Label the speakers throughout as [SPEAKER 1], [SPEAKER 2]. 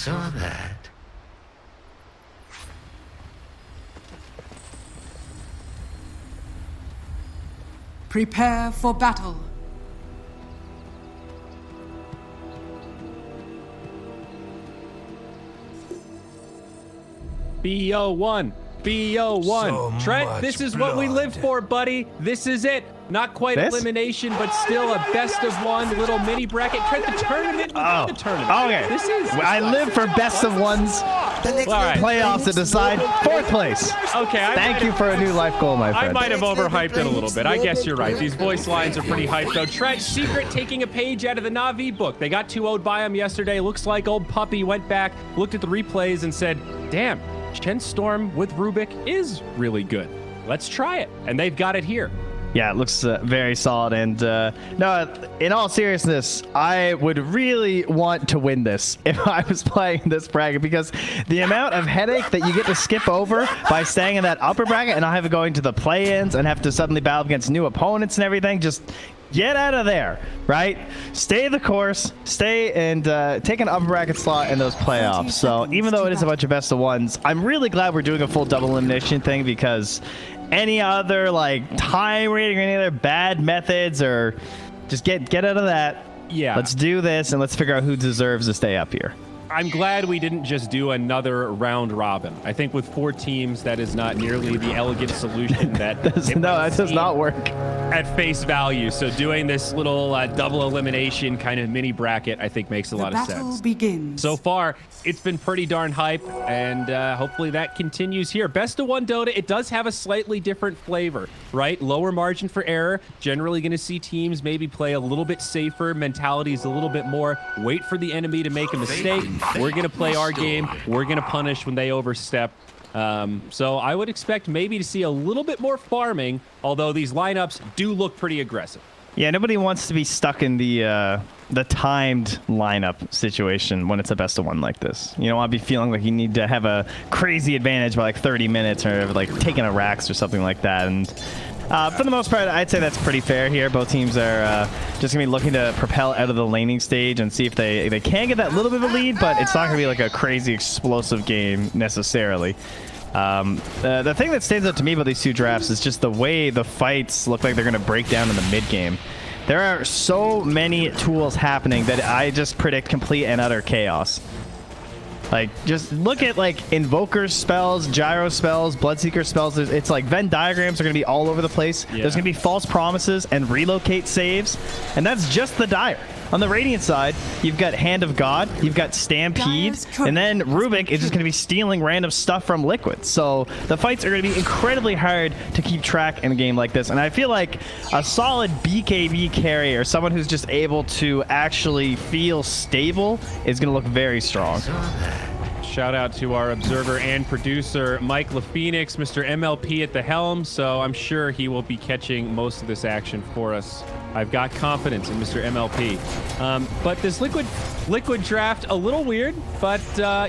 [SPEAKER 1] saw that.
[SPEAKER 2] Prepare for battle.
[SPEAKER 3] BO1. BO1.
[SPEAKER 1] So
[SPEAKER 3] Trent, this is what we live for, buddy. This is it. Not quite elimination, but still a best of one little mini bracket. Trent, the tournament within the tournament.
[SPEAKER 4] Okay.
[SPEAKER 3] This is.
[SPEAKER 4] I live for best of ones. Playoffs to decide fourth place.
[SPEAKER 3] Okay.
[SPEAKER 4] Thank you for a new life goal, my friend.
[SPEAKER 3] I might have overhyped it a little bit. I guess you're right. These voice lines are pretty hyped, though. Trent, Secret taking a page out of the Na'Vi book. They got 2-0'd by him yesterday. Looks like old Puppy went back, looked at the replays, and said, damn, Chen Storm with Rubik is really good. Let's try it. And they've got it here.
[SPEAKER 4] Yeah, it looks very solid. And no, in all seriousness, I would really want to win this if I was playing this bracket, because the amount of headache that you get to skip over by staying in that upper bracket and not have to go into the play-ins and have to suddenly battle against new opponents and everything, just get out of there, right? Stay the course, stay and take an upper bracket slot in those playoffs. So even though it is a bunch of best of ones, I'm really glad we're doing a full double elimination thing, because any other like time rating or any other bad methods, or just get out of that.
[SPEAKER 3] Yeah.
[SPEAKER 4] Let's do this and let's figure out who deserves to stay up here.
[SPEAKER 3] I'm glad we didn't just do another round robin. I think with 4 teams, that is not nearly the elegant solution that
[SPEAKER 4] that does not work
[SPEAKER 3] at face value. So doing this little double elimination kind of mini bracket, I think makes a lot of sense.
[SPEAKER 2] The battle begins.
[SPEAKER 3] So far, it's been pretty darn hype, and hopefully that continues here. Best of one Dota, it does have a slightly different flavor, right? Lower margin for error. Generally going to see teams maybe play a little bit safer. Mentality is a little bit more wait for the enemy to make a mistake. We're going to play our game. We're going to punish when they overstep. So I would expect maybe to see a little bit more farming, although these lineups do look pretty aggressive.
[SPEAKER 4] Yeah, nobody wants to be stuck in the timed lineup situation when it's a best of one like this. You don't want to be feeling like you need to have a crazy advantage by like 30 minutes or like taking a Rax or something like that. And for the most part, I'd say that's pretty fair here. Both teams are just going to be looking to propel out of the laning stage and see if they can get that little bit of a lead, but it's not going to be like a crazy explosive game necessarily. The thing that stands out to me about these two drafts is just the way the fights look like they're going to break down in the mid game. There are so many tools happening that I just predict complete and utter chaos. Like, just look at like Invoker spells, Gyro spells, Bloodseeker spells. It's like Venn diagrams are going to be all over the place. Yeah. There's going to be false promises and relocate saves, and that's just the Dire. On the Radiant side, you've got Hand of God, you've got Stampede, and then Rubik is just going to be stealing random stuff from Liquid. So the fights are going to be incredibly hard to keep track in a game like this. And I feel like a solid BKB carry, or someone who's just able to actually feel stable, is going to look very strong.
[SPEAKER 3] Shout out to our observer and producer, Mike LaPhoenix, Mr. MLP at the helm, so I'm sure he will be catching most of this action for us. I've got confidence in Mr. MLP. But this liquid draft, a little weird, but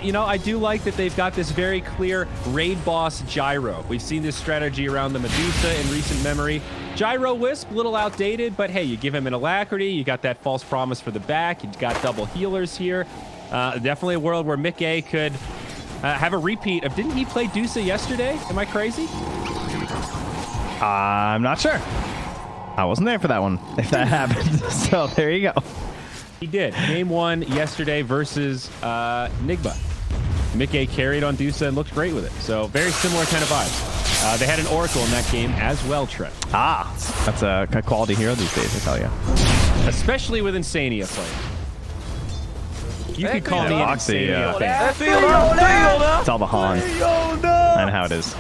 [SPEAKER 3] you know, I do like that they've got this very clear raid boss Gyro. We've seen this strategy around the Medusa in recent memory. Gyro Wisp, a little outdated, but hey, you give him an Alacrity, you got that false promise for the back, you've got double healers here. Definitely a world where Mick A could have a repeat of, didn't he play Dusa yesterday? Am I crazy?
[SPEAKER 4] I'm not sure. I wasn't there for that one, if that happened. So there you go.
[SPEAKER 3] He did. Game 1 yesterday versus Nigma. Mick A carried on Dusa and looked great with it. So very similar kind of vibes. They had an Oracle in that game as well, Trent.
[SPEAKER 4] Ah, that's a quality hero these days, I tell you.
[SPEAKER 3] Especially with Insania players. You could call me an
[SPEAKER 4] Boxy,
[SPEAKER 3] Insania fan.
[SPEAKER 4] It's all the Han. I know how it is.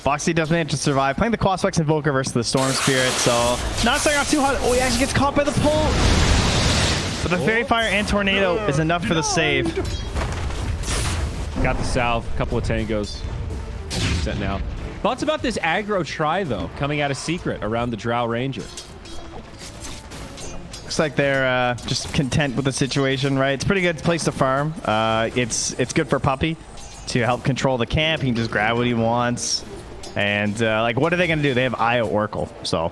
[SPEAKER 4] Boxy does manage to survive, playing the Quaspex Invoker versus the Storm Spirit, so not starting off too hot. Oh, he actually gets caught by the pull. But the Fairy Fire and Tornado is enough for the save.
[SPEAKER 3] Got the salve, a couple of tangos. Set now. Thoughts about this aggro try, though, coming out of Secret around the Drow Ranger?
[SPEAKER 4] Looks like they're just content with the situation, right? It's a pretty good place to farm. It's good for Puppy to help control the camp. He can just grab what he wants. And like, what are they going to do? They have Io Oracle, so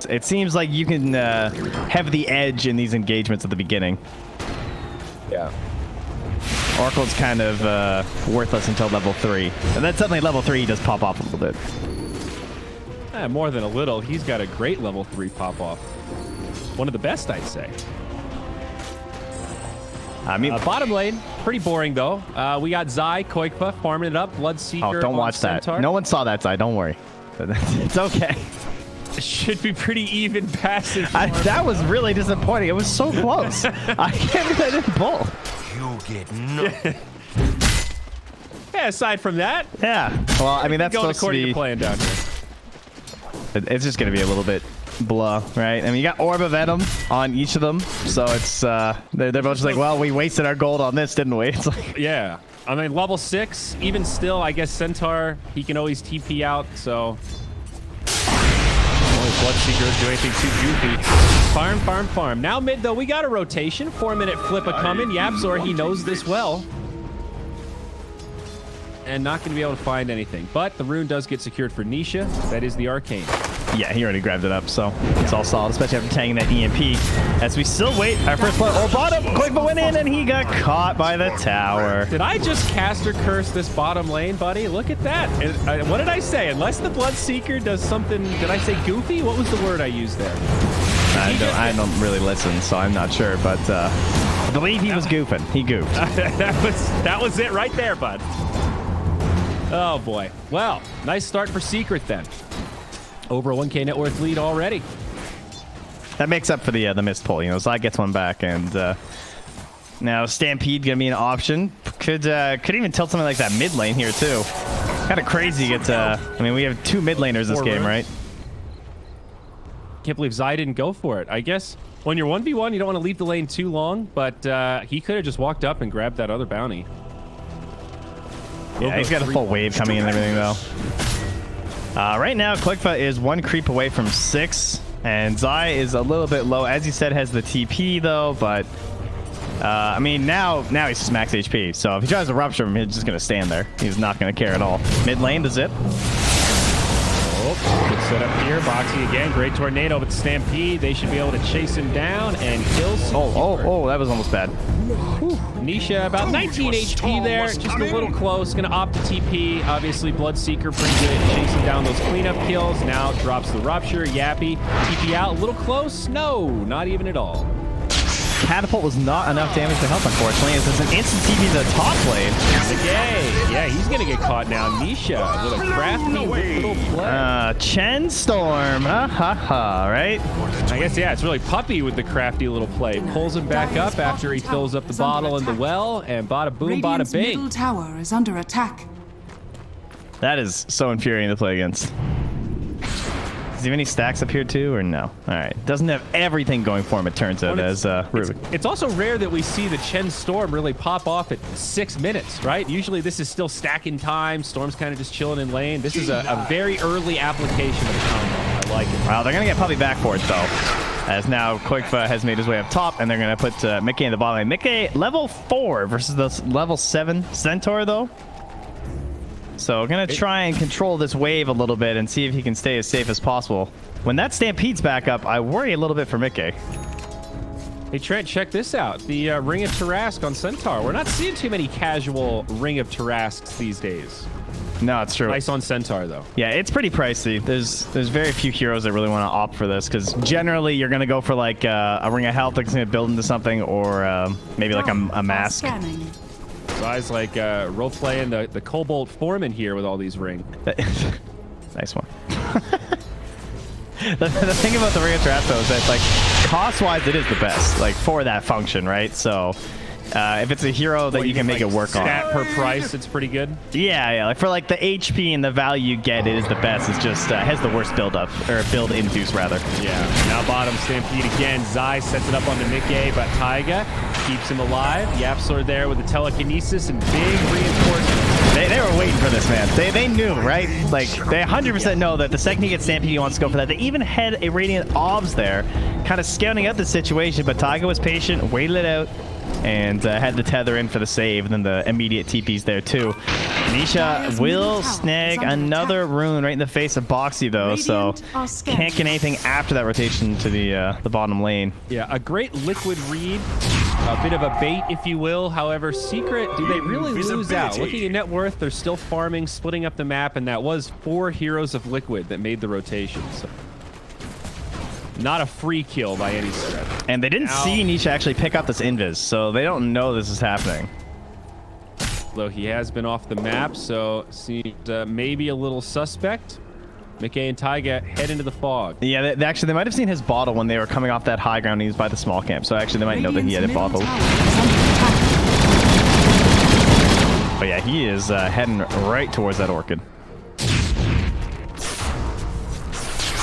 [SPEAKER 4] it seems like you can have the edge in these engagements at the beginning.
[SPEAKER 3] Yeah.
[SPEAKER 4] Oracle's kind of worthless until level 3. And then suddenly level 3 does pop off a little bit.
[SPEAKER 3] More than a little. He's got a great level 3 pop-off. One of the best, I'd say.
[SPEAKER 4] I mean,
[SPEAKER 3] bottom lane, pretty boring, though. We got Zai, Koikpa farming it up. Bloodseeker.
[SPEAKER 4] oh, don't watch
[SPEAKER 3] Centaur.
[SPEAKER 4] that. No one saw that side. Don't worry. It's okay.
[SPEAKER 3] It should be pretty even passage.
[SPEAKER 4] That was really disappointing. It was so close. I can't believe I didn't pull.
[SPEAKER 1] You get nothing.
[SPEAKER 3] Yeah, aside from that.
[SPEAKER 4] Yeah. Well, I mean, that's
[SPEAKER 3] going
[SPEAKER 4] supposed to
[SPEAKER 3] according
[SPEAKER 4] be...
[SPEAKER 3] to plan down here.
[SPEAKER 4] It's just going to be a little bit blah, right? I mean, you got Orb of Venom on each of them, so it's they're both just like, well, we wasted our gold on this, didn't we? It's like,
[SPEAKER 3] yeah. I mean, level 6, even still, I guess Centaur, he can always TP out, so... Only Bloodseeker doesn't do anything too goofy. Farm, farm, farm. Now mid, though, we got a rotation. 4-minute flip a coming. Yapzor, he knows this well. And not going to be able to find anything. But the rune does get secured for Nisha. That is the Arcane.
[SPEAKER 4] yeah, he already grabbed it up, so it's all solid, especially after tagging that EMP. As we still wait, our first player, oh, bottom, Koikpa went in, and he got caught by the tower.
[SPEAKER 3] Did I just caster curse this bottom lane, buddy? Look at that. What did I say? Unless the Bloodseeker does something, did I say goofy? What was the word I used there?
[SPEAKER 4] I don't really listen, so I'm not sure, but I believe he was goofing. He goofed.
[SPEAKER 3] that was it right there, bud. Oh, boy. Well, nice start for Secret, then. Over a 1K net worth lead already.
[SPEAKER 4] That makes up for the missed pull. You know, Zai gets one back, and now Stampede gonna be an option. Could even tilt something like that mid lane here too. Kind of crazy. Get I mean, we have two mid laners this game, right?
[SPEAKER 3] Can't believe Zai didn't go for it. I guess when you're 1v1, you don't want to leave the lane too long, but he could have just walked up and grabbed that other bounty.
[SPEAKER 4] Yeah, he's got a full wave coming in and everything, though. Right now, Koikpa is one creep away from 6, and Zai is a little bit low. As you said, has the TP, though, but... I mean, now he's just max HP, so if he tries to rupture him, he's just going to stand there. He's not going to care at all. Mid lane, the zip.
[SPEAKER 3] Oh, good setup here. Boxy again. Great tornado, but the Stampede, they should be able to chase him down and kill some.
[SPEAKER 4] Oh, that was almost bad.
[SPEAKER 3] Whew. Nisha, about 19 HP there. Just a little close. Going to opt the TP. Obviously, Bloodseeker pretty good at chasing down those cleanup kills. Now drops the Rupture. Yappy. TP out. A little close? No, not even at all.
[SPEAKER 4] Catapult was not enough damage to help, unfortunately, as it's an instant TP to the top lane.
[SPEAKER 3] Yeah, he's gonna get caught now. Nisha with a crafty little play.
[SPEAKER 4] Chen Storm, right?
[SPEAKER 3] I guess, yeah, it's really Puppy with the crafty little play. Pulls him back up after he fills up the bottle in the well, and bada boom, bada bing.
[SPEAKER 2] Middle tower is under attack.
[SPEAKER 4] That is so infuriating to play against. Does he have any stacks up here too, or no? All right, doesn't have everything going for him, it turns out, as Rubik.
[SPEAKER 3] It's also rare that we see the Chen Storm really pop off at 6 minutes, right? Usually this is still stacking time. Storm's kind of just chilling in lane. This is a very early application of the combo. I like it.
[SPEAKER 4] Wow, they're gonna get Puppy back for it though, as now Koikpa has made his way up top, and they're gonna put Mickey in the bottom lane. Mickey level 4 versus the level 7 Centaur though. So we're going to try and control this wave a little bit and see if he can stay as safe as possible. When that Stampede's back up, I worry a little bit for Mickey.
[SPEAKER 3] Hey, Trent, check this out. The Ring of Tarrasque on Centaur. We're not seeing too many casual Ring of Tarrasques these days.
[SPEAKER 4] No, it's true.
[SPEAKER 3] Nice on Centaur, though.
[SPEAKER 4] Yeah, it's pretty pricey. There's very few heroes that really want to opt for this, because generally you're going to go for like a Ring of Health that's going to build into something, or maybe like a mask.
[SPEAKER 3] Guys like role-playing the Cobalt Foreman here with all these ring.
[SPEAKER 4] Nice one. the thing about the Ring of Tarrasque though is that, like, cost-wise, it is the best, like, for that function, right? So if it's a hero that you can make it work on.
[SPEAKER 3] Stat per price, it's pretty good.
[SPEAKER 4] Yeah, like for like the HP and the value you get, it is the best. It's just has the worst build up, or build induce rather.
[SPEAKER 3] Yeah. Now bottom Stampede again. Zai sets it up onto Mickey, but Taiga keeps him alive. Yapzor there with the telekinesis and big reinforcements.
[SPEAKER 4] They were waiting for this, man. They knew, right? Like, they 100% know that the second he gets Stampede, he wants to go for that. They even had a Radiant Obs there, kind of scouting out the situation, but Taiga was patient, waited it out. and had the tether in for the save, and then the immediate TP's there too. Nisha will snag another rune right in the face of Boxy though, so can't get anything after that rotation to the bottom lane.
[SPEAKER 3] Yeah, a great Liquid read, a bit of a bait, if you will. However, Secret, do they really lose out? Looking at net worth, they're still farming, splitting up the map, and that was 4 heroes of Liquid that made the rotation. So not a free kill by any stretch.
[SPEAKER 4] And they didn't see Nisha actually pick up this invis, so they don't know this is happening.
[SPEAKER 3] Though he has been off the map, so seems maybe a little suspect. Mickey and Taiga head into the fog.
[SPEAKER 4] Yeah, they might have seen his bottle when they were coming off that high ground. He was by the small camp, so actually they might know that he had a bottle. But yeah, he is heading right towards that orchid.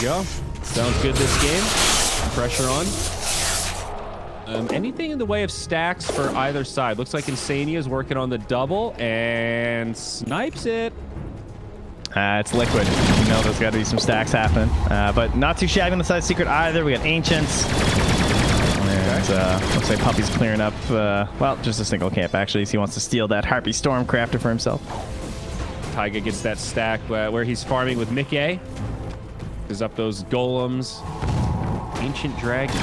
[SPEAKER 3] Go. Sounds good this game. Pressure on. Anything in the way of stacks for either side? Looks like Insania is working on the double and snipes it.
[SPEAKER 4] It's Liquid. You know there's got to be some stacks happening. But not too shabby on the side of Secret either. We got Ancients. And looks like Puppy's clearing up, well, just a single camp actually. So he wants to steal that Harpy Stormcrafter for himself.
[SPEAKER 3] Taiga gets that stack where he's farming with Mickey. Is up those golems. Ancient Dragon.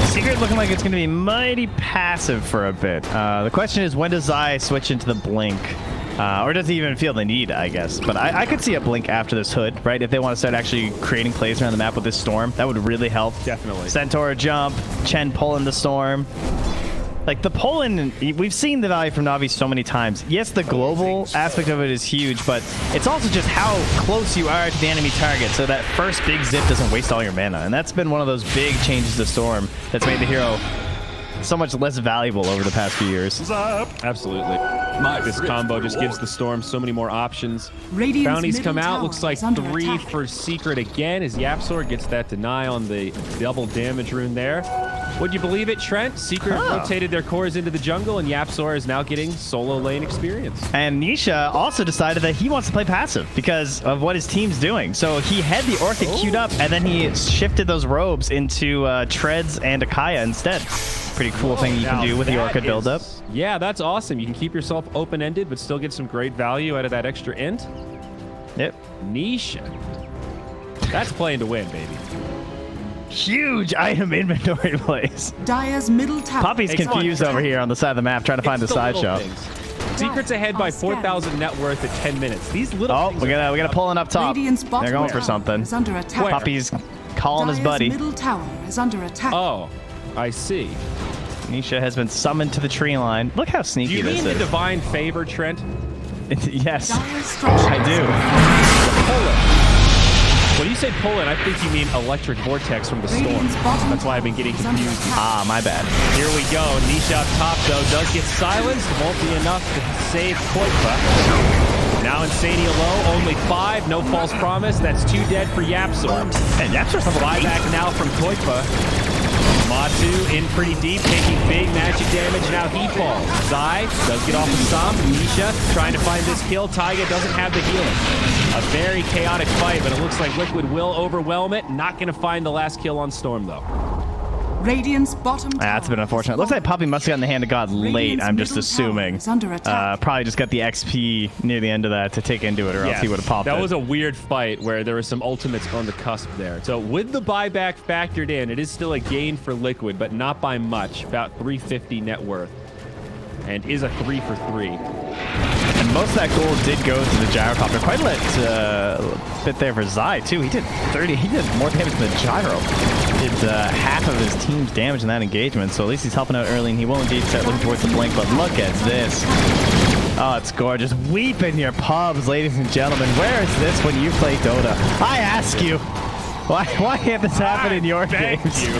[SPEAKER 4] Secret looking like it's going to be mighty passive for a bit. The question is, when does Zai switch into the Blink? Or does he even feel the need, I guess? But I could see a Blink after this Hood, right? If they want to start actually creating plays around the map with this Storm, that would really help.
[SPEAKER 3] Definitely.
[SPEAKER 4] Centaur jump, Chen pulling the Storm. Like the pull-in, we've seen the value from Na'Vi so many times. Yes, the global aspect of it is huge, but it's also just how close you are to the enemy target, so that first big zip doesn't waste all your mana. And that's been one of those big changes to Storm that's made the hero so much less valuable over the past few years.
[SPEAKER 3] Absolutely. This combo just gives the Storm so many more options.
[SPEAKER 2] Radiant's
[SPEAKER 3] Bounties come
[SPEAKER 2] middle
[SPEAKER 3] out.
[SPEAKER 2] tower
[SPEAKER 3] Looks like
[SPEAKER 2] is under
[SPEAKER 3] 3
[SPEAKER 2] attack.
[SPEAKER 3] for Secret again as Yapsor gets that deny on the double damage rune there. Would you believe it, Trent? Secret rotated their cores into the jungle, and Yapsor is now getting solo lane experience.
[SPEAKER 4] And Nisha also decided that he wants to play passive because of what his team's doing. So he had the Orchid queued up, and then he shifted those robes into Treads and Akaya instead. Pretty cool thing you can do with the Orchid buildup.
[SPEAKER 3] Yeah, that's awesome. You can keep yourself open-ended, but still get some great value out of that extra int.
[SPEAKER 4] Yep.
[SPEAKER 3] Nisha. That's playing to win, baby.
[SPEAKER 4] Huge item inventory plays.
[SPEAKER 2] Dire's middle tower.
[SPEAKER 4] Poppy's confused over here on the side of the map trying to find the side shop.
[SPEAKER 3] Secret's ahead by 4,000 net worth at 10 minutes. These little things
[SPEAKER 4] we got a pulling up top.
[SPEAKER 2] Radiant's
[SPEAKER 4] They're
[SPEAKER 2] bottom
[SPEAKER 4] going for
[SPEAKER 2] tower
[SPEAKER 4] something.
[SPEAKER 2] is under attack.
[SPEAKER 3] Where?
[SPEAKER 4] Poppy's calling his
[SPEAKER 2] Dire's
[SPEAKER 4] buddy.
[SPEAKER 2] middle tower is under attack.
[SPEAKER 3] Oh, I see.
[SPEAKER 4] Nisha has been summoned to the tree line. Look how
[SPEAKER 3] Do
[SPEAKER 4] sneaky
[SPEAKER 3] you
[SPEAKER 4] this
[SPEAKER 3] mean the
[SPEAKER 4] is.
[SPEAKER 3] divine favor, Trent?
[SPEAKER 4] Yes,
[SPEAKER 2] Dire's structures
[SPEAKER 4] I do.
[SPEAKER 3] Pull-in. When you say pull-in, I think you mean electric vortex from the storm.
[SPEAKER 2] Radiant's bottom
[SPEAKER 3] That's why I've been
[SPEAKER 2] tower
[SPEAKER 3] getting
[SPEAKER 2] is under
[SPEAKER 3] confused.
[SPEAKER 2] attack.
[SPEAKER 4] Ah, my bad.
[SPEAKER 3] Here we go. Nisha up top, though, does get silenced. Won't be enough to save Koipa. Now Insania low, only 5. No false promise. That's 2 dead for Yapsor.
[SPEAKER 4] And Yapsor's level 8.
[SPEAKER 3] Buyback now from Koipa. Matu in pretty deep, taking big magic damage. Now he falls. Zai does get off of some. Nisha trying to find this kill. Taiga doesn't have the healing. A very chaotic fight, but it looks like Liquid will overwhelm it. Not going to find the last kill on Storm, though.
[SPEAKER 2] Radiant's bottom tower.
[SPEAKER 4] That's been unfortunate. Looks like Poppy must have gotten the hand of God late,
[SPEAKER 2] Radiant's
[SPEAKER 4] I'm just
[SPEAKER 2] middle
[SPEAKER 4] assuming.
[SPEAKER 2] tower is under attack.
[SPEAKER 4] Probably just got the XP near the end of that to take into it, or else he would have popped
[SPEAKER 3] That
[SPEAKER 4] it.
[SPEAKER 3] was a weird fight where there were some ultimates on the cusp there. So with the buyback factored in, it is still a gain for Liquid, but not by much. About 350 net worth. And is a 3 for 3.
[SPEAKER 4] And most of that gold did go to the gyrocopter. Quite a bit there for Zai, too. He did 30. He did more damage than the gyro. Did half of his team's damage in that engagement, so at least he's helping out early, and he will indeed start looking towards the blink, but look at this. Oh, it's gorgeous. Weep in your pubs, ladies and gentlemen. Where is this when you play Dota? I ask you. Why can't this happen in your games?
[SPEAKER 3] You.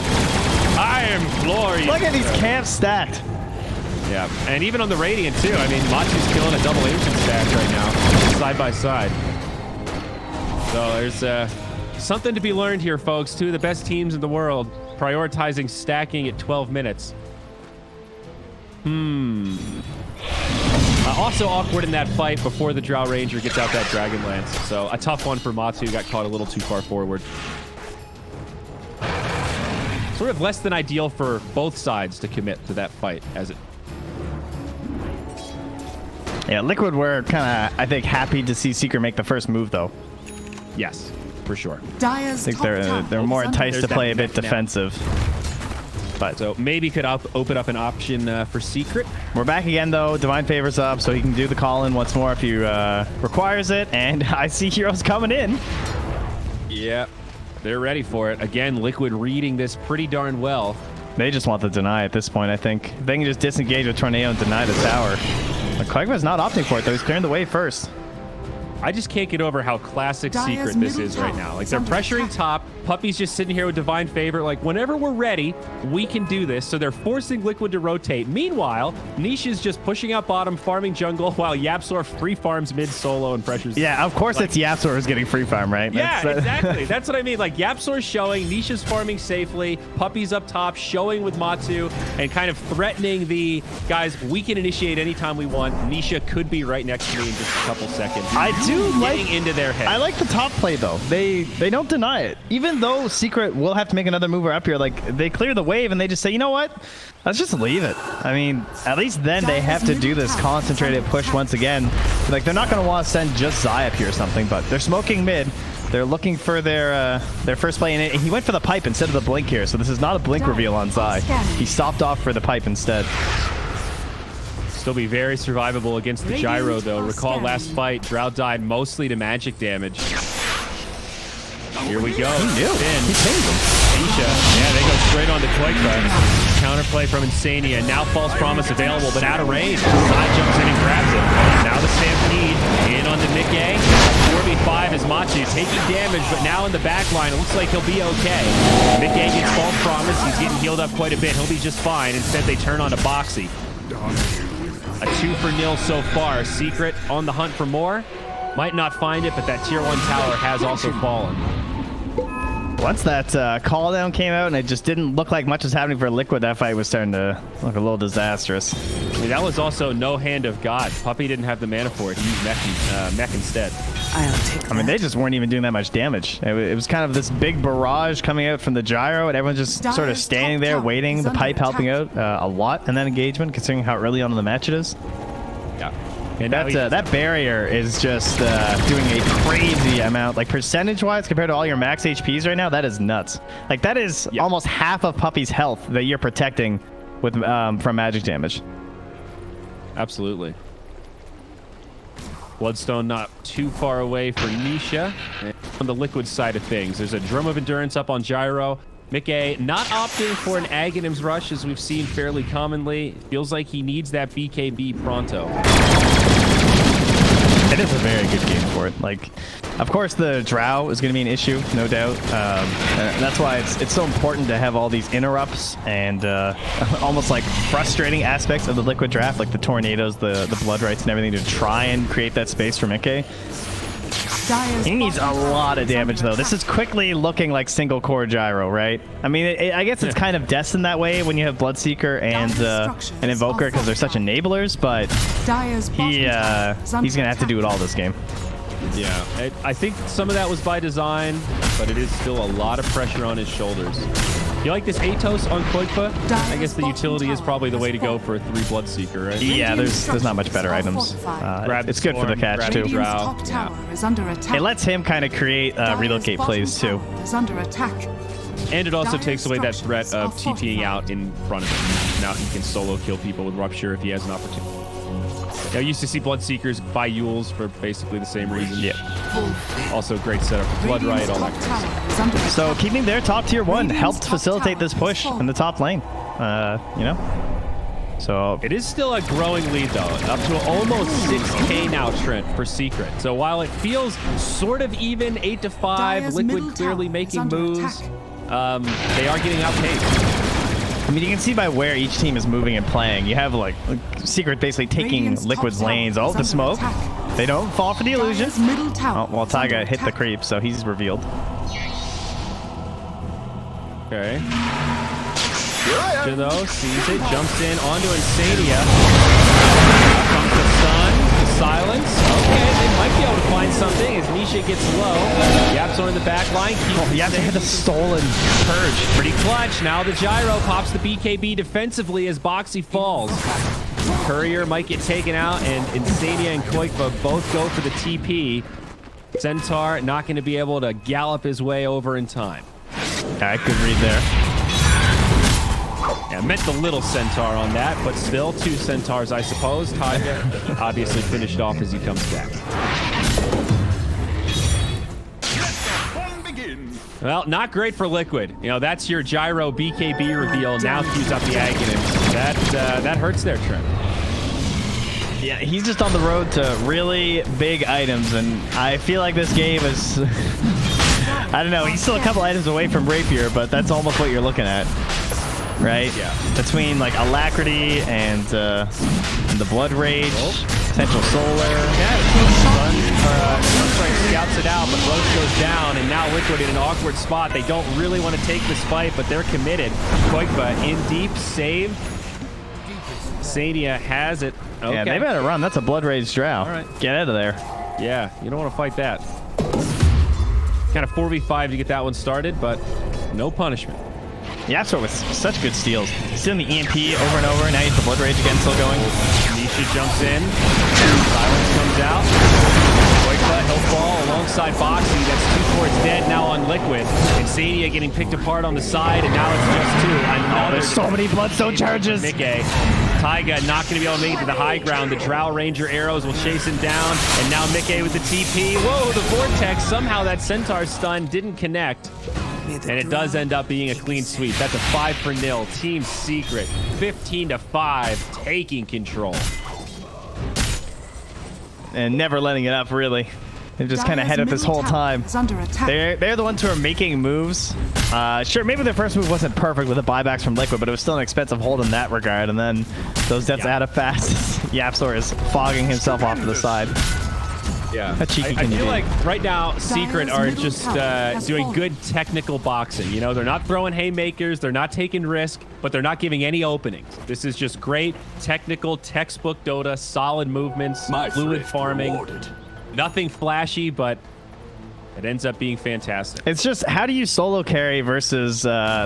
[SPEAKER 3] I am glorious.
[SPEAKER 4] Look at these camps stacked.
[SPEAKER 3] Yeah, and even on the Radiant, too. I mean, Machu's killing a double ancient stack right now, side by side. So there's something to be learned here, folks. 2 of the best teams in the world prioritizing stacking at 12 minutes. Also awkward in that fight before the Drow Ranger gets out that Dragon Lance. So a tough one for Matu. Got caught a little too far forward. sort of less than ideal for both sides to commit to that fight as it.
[SPEAKER 4] Yeah, Liquid were kind of, I think, happy to see Secret make the first move, though.
[SPEAKER 3] Yes, for sure.
[SPEAKER 2] Dire's
[SPEAKER 4] I think they're more enticed to play a bit defensive. But
[SPEAKER 3] so maybe could open up an option for Secret.
[SPEAKER 4] We're back again, though. Divine Favor's up, so he can do the call-in once more if he requires it. And I see heroes coming in.
[SPEAKER 3] Yeah, they're ready for it. Again, Liquid reading this pretty darn well.
[SPEAKER 4] They just want the deny at this point, I think. They can just disengage with Tornado and deny the tower. But Quagga's not opting for it, though. He's clearing the way first.
[SPEAKER 3] I just can't get over how classic
[SPEAKER 2] Dire's
[SPEAKER 3] Secret this
[SPEAKER 2] middle
[SPEAKER 3] is right
[SPEAKER 2] tower
[SPEAKER 3] now. Like,
[SPEAKER 2] is
[SPEAKER 3] they're
[SPEAKER 2] under
[SPEAKER 3] pressuring
[SPEAKER 2] attack.
[SPEAKER 3] top. Puppy's just sitting here with Divine Favor. Like, whenever we're ready, we can do this. So they're forcing Liquid to rotate. Meanwhile, Nisha's just pushing out bottom, farming jungle, while Yapzor free farms mid solo and pressures.
[SPEAKER 4] Yeah, of course it's Yapzor who's getting free farm, right?
[SPEAKER 3] Yeah, exactly. That's what I mean. Like, Yapzor's showing, Nisha's farming safely, Puppy's up top, showing with Matsu, and kind of threatening the guys, we can initiate anytime we want. Nisha could be right next to me in just a couple seconds.
[SPEAKER 4] I do like
[SPEAKER 3] getting into their head.
[SPEAKER 4] I like the top play, though. They don't deny it. Even though Secret will have to make another mover up here, like, they clear the wave and they just say, you know what? Let's just leave it. I mean, at least then they have to do this concentrated push once again. Like, they're not going to want to send just Zai up here or something, but they're smoking mid. They're looking for their first play, and he went for the pipe instead of the blink here, so this is not a blink reveal on Zai. He stopped off for the pipe instead.
[SPEAKER 3] Still be very survivable against the gyro, though. Recall last fight, Drow died mostly to magic damage. Here we go.
[SPEAKER 4] He knew. He pinged him.
[SPEAKER 3] Nisha, yeah, they go straight on to Koikba. Counterplay from Insania. Now False Promise available, but out of range. Side jumps in and grabs it. Now the Stampede in on the Mick A. 4v5 is Matsu taking damage, but now in the back line, it looks like he'll be okay. Mick A gets False Promise. He's getting healed up quite a bit. He'll be just fine. Instead, they turn on to Boxy. A 2-0 so far. Secret on the hunt for more. Might not find it, but that tier 1 tower has also fallen.
[SPEAKER 4] Once that call down came out and it just didn't look like much was happening for Liquid, that fight was starting to look a little disastrous.
[SPEAKER 3] I mean, that was also no hand of God. Puppy didn't have the mana for it. He used mech instead.
[SPEAKER 4] I mean, they just weren't even doing that much damage. It was kind of this big barrage coming out from the gyro, and everyone's just sort of standing there waiting, the pipe helping out a lot in that engagement, considering how early on in the match it is.
[SPEAKER 3] Yeah. And
[SPEAKER 4] that barrier is just doing a crazy amount, like percentage-wise compared to all your max HPs right now. That is nuts. Like that is almost half of Puppy's health that you're protecting with from magic damage.
[SPEAKER 3] Absolutely. Bloodstone not too far away for Nisha. And on the Liquid side of things, there's a Drum of Endurance up on Gyro. Mick A not opting for an Aghanim's Rush, as we've seen fairly commonly. Feels like he needs that BKB pronto.
[SPEAKER 4] It is a very good game for it. Like, of course, the Drow is going to be an issue, no doubt. That's why it's so important to have all these interrupts and almost like frustrating aspects of the Liquid draft, like the tornadoes, the blood rights, and everything to try and create that space for Mick A. He needs a lot of damage, though. This is quickly looking like single core gyro, right? I mean, I guess it's kind of destined that way when you have Bloodseeker and an Invoker because they're such enablers, but he's going to have to do it all this game.
[SPEAKER 3] Yeah, I think some of that was by design, but it is still a lot of pressure on his shoulders. You like this Atos on Koikba? I guess the utility is probably the way to go for a 3 Bloodseeker, right?
[SPEAKER 4] Yeah, there's not much better items. It's good for the catch, too. It lets him kind of create relocate plays, too.
[SPEAKER 3] And it also takes away that threat of TPing out in front of him. Now he can solo kill people with Rupture if he has an opportunity. I used to see Bloodseekers buy Yules for basically the same reason.
[SPEAKER 4] Yeah.
[SPEAKER 3] Also great setup for Blood Riot, all that kind of stuff.
[SPEAKER 4] So keeping their top tier 1 helped facilitate this push in the top lane. You know? So
[SPEAKER 3] it is still a growing lead, though. Up to almost 6K now, Trent, for Secret. So while it feels sort of even, 8-5, Liquid clearly making moves, they are getting outpaced.
[SPEAKER 4] I mean, you can see by where each team is moving and playing. You have, like, Secret basically taking Liquid's lanes. Oh, the smoke. They don't fall for the illusion. Oh, well, Taiga hit the creep, so he's revealed.
[SPEAKER 3] Okay. Though sees it, jumps in onto Insania. Comes the stun, the silence. Okay, they might be able to find something as Nisha gets low. in the back line.
[SPEAKER 4] Oh, you have to hit the stolen purge.
[SPEAKER 3] Pretty clutch. Now the gyro pops the BKB defensively as Boxy falls. Courier might get taken out, and Insania and Koikva both go for the TP. Centaur not going to be able to gallop his way over in time.
[SPEAKER 4] I could read there.
[SPEAKER 3] Yeah, I meant the little Centaur on that, but still 2 Centaurs, I suppose. Tiger obviously finished off as he comes back. Well, not great for Liquid. You know, that's your gyro BKB reveal. Now cues up the Aghanim. That hurts their trip.
[SPEAKER 4] Yeah, he's just on the road to really big items, and I feel like this game is... I don't know, he's still a couple items away from Rapier, but that's almost what you're looking at. Right?
[SPEAKER 3] Yeah.
[SPEAKER 4] Between, like, Alacrity and the Blood Rage, Essential Solar.
[SPEAKER 3] Yeah, Sunstrike scouts it out, but Roche goes down, and now Liquid in an awkward spot. They don't really want to take this fight, but they're committed. Koikva in deep, saved. Sadia has it. Okay.
[SPEAKER 4] Yeah, they better run. That's a Blood Rage Drow.
[SPEAKER 3] All right.
[SPEAKER 4] Get out of there.
[SPEAKER 3] Yeah, you don't want to fight that. Kind of 4v5 to get that one started, but no punishment.
[SPEAKER 4] Yapsor with such good steals. Stealing the EMP over and over. Now he's the Blood Rage again, still going.
[SPEAKER 3] Nisha jumps in. Silence comes out. Koikva, he'll fall alongside Boxy. That's 2 towards dead now on Liquid. And Sadia getting picked apart on the side, and now it's just 2.
[SPEAKER 4] Oh, there's so many Bloodstone charges.
[SPEAKER 3] Mickey. Taiga not going to be able to make it to the high ground. The Drow Ranger arrows will chase him down. And now Mickey with the TP. Whoa, the Vortex. Somehow that Centaur stun didn't connect. And it does end up being a clean sweep. That's a 5-0. Team Secret, 15-5, taking control.
[SPEAKER 4] And never letting it up, really. They've just kind of had it this whole time. They're the ones who are making moves. Sure, maybe their first move wasn't perfect with the buybacks from Liquid, but it was still an expensive hold in that regard. And then those deaths out of fast. Yapsor is fogging himself off to the side.
[SPEAKER 3] Yeah,
[SPEAKER 4] How cheeky
[SPEAKER 3] I
[SPEAKER 4] can you
[SPEAKER 3] feel
[SPEAKER 4] be?
[SPEAKER 3] like right now Secret are just doing good technical boxing. You know, they're not throwing haymakers, they're not taking risk, but they're not giving any openings. This is just great technical textbook Dota, solid movements, fluid farming. Nothing flashy, but it ends up being fantastic.
[SPEAKER 4] It's just, how do you solo carry versus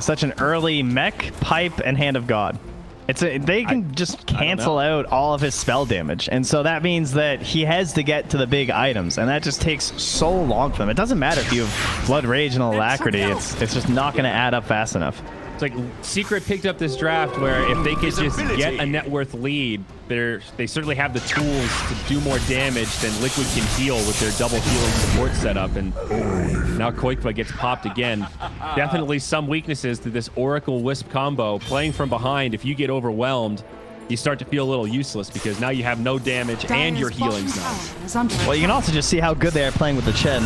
[SPEAKER 4] such an early mech, pipe, and Hand of God? They can just cancel out all of his spell damage, and so that means that he has to get to the big items, and that just takes so long for them. It doesn't matter if you have Blood Rage and Alacrity, it's just not going to add up fast enough.
[SPEAKER 3] It's like Secret picked up this draft where if they could just get a net worth lead, they certainly have the tools to do more damage than Liquid can heal with their double healing support setup. And now Koikva gets popped again. Definitely some weaknesses to this Oracle Wisp combo. Playing from behind, if you get overwhelmed, you start to feel a little useless because now you have no damage and your healing's not.
[SPEAKER 4] Well, you can also just see how good they are playing with the Chen.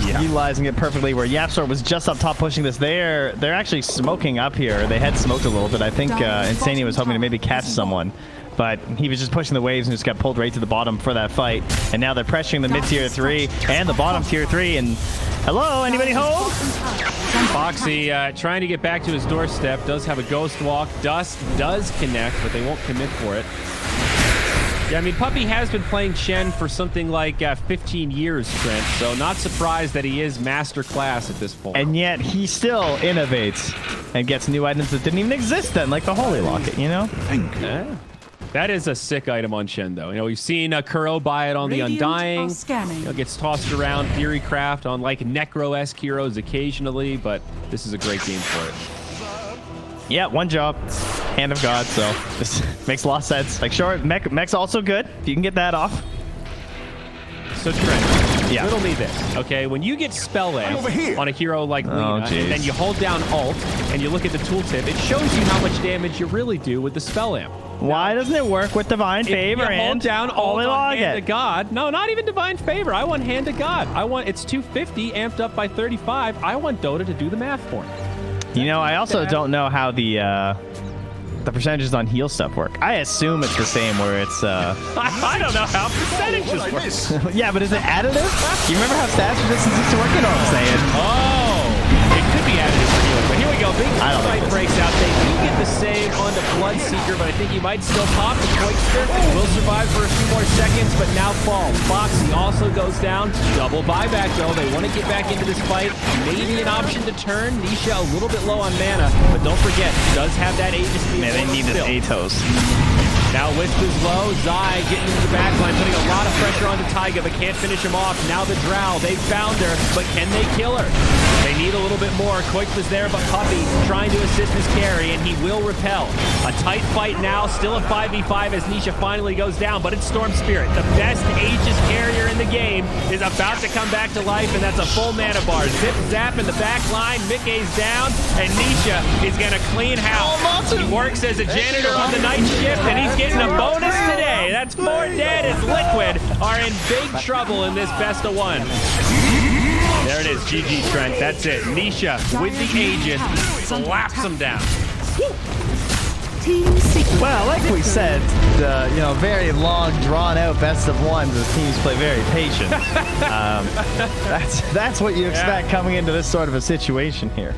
[SPEAKER 4] Yeah. Utilizing it perfectly, where Yapsor was just up top pushing this. They're actually smoking up here. They had smoked a little bit. I think Insania was hoping to maybe catch someone, but he was just pushing the waves and just got pulled right to the bottom for that fight. And now they're pressuring the mid-tier 3 and the bottom tier 3. And hello, anybody home?
[SPEAKER 3] Foxy trying to get back to his doorstep, does have a ghost walk. Dust does connect, but they won't commit for it. Yeah, I mean, Puppy has been playing Chen for something like 15 years, Trent, so not surprised that he is master class at this point.
[SPEAKER 4] And yet he still innovates and gets new items that didn't even exist then, like the Holy Locket, you know?
[SPEAKER 3] Yeah. That is a sick item on Chen, though. You know, we've seen Kuro buy it on the Undying. You know, gets tossed around Theorycraft on like Necro-esque heroes occasionally, but this is a great game for it.
[SPEAKER 4] Yeah, one job. Hand of God, so this makes a lot of sense. Like, sure, mech's also good. If you can get that off.
[SPEAKER 3] So, Trent, riddle me this, okay? When you get Spell Amp on a hero like Lina, and then you hold down Alt, and you look at the tooltip, it shows you how much damage you really do with the Spell Amp.
[SPEAKER 4] Why doesn't it work with Divine Favor and
[SPEAKER 3] hold down
[SPEAKER 4] Holy
[SPEAKER 3] on Hand
[SPEAKER 4] Locket?
[SPEAKER 3] of God? No, not even Divine Favor. I want Hand of God. It's 250 amped up by 35. I want Dota to do the math for me.
[SPEAKER 4] You know, I also don't know how the percentages on heal stuff work. I assume it's the same where it's...
[SPEAKER 3] I don't know how percentages work.
[SPEAKER 4] Yeah, but is it additive? You remember how stats resistance used to work? You know what I'm saying?
[SPEAKER 3] Oh, it could be additive for healing. But here we go. Big fight breaks out. They do get the save on the Bloodseeker, but I think he might still pop. The Quakester will survive for a few more seconds. but now falls. Foxy also goes down. Double buyback, though. They want to get back into this fight. Maybe an option to turn. Nisha a little bit low on mana, but don't forget, does have that Aegis.
[SPEAKER 4] Man, they need this Atos.
[SPEAKER 3] Now Wisp is low. Zai getting into the backline, putting a lot of pressure onto Taiga, but can't finish him off. Now the Drow, they found her, but can they kill her? They need a little bit more. Quake was there, but Puppy trying to assist his carry, and he will repel. A tight fight now, still a 5v5 as Nisha finally goes down, but it's Storm Spirit. The best Aegis carrier in the game is about to come back to life, and that's a full mana bar. Zip zap in the back line, Mickey's down, and Nisha is going to clean house. He works as a janitor on the night shift, and he's getting a bonus today. That's 4 dead as Liquid are in big trouble in this best of 1. There it is, GG Trent. That's it. Nisha with the Aegis slaps him down.
[SPEAKER 2] Team secret.
[SPEAKER 4] Well, like we said, the very long, drawn-out best of 1s. The teams play very patient. That's what you expect coming into this sort of a situation here.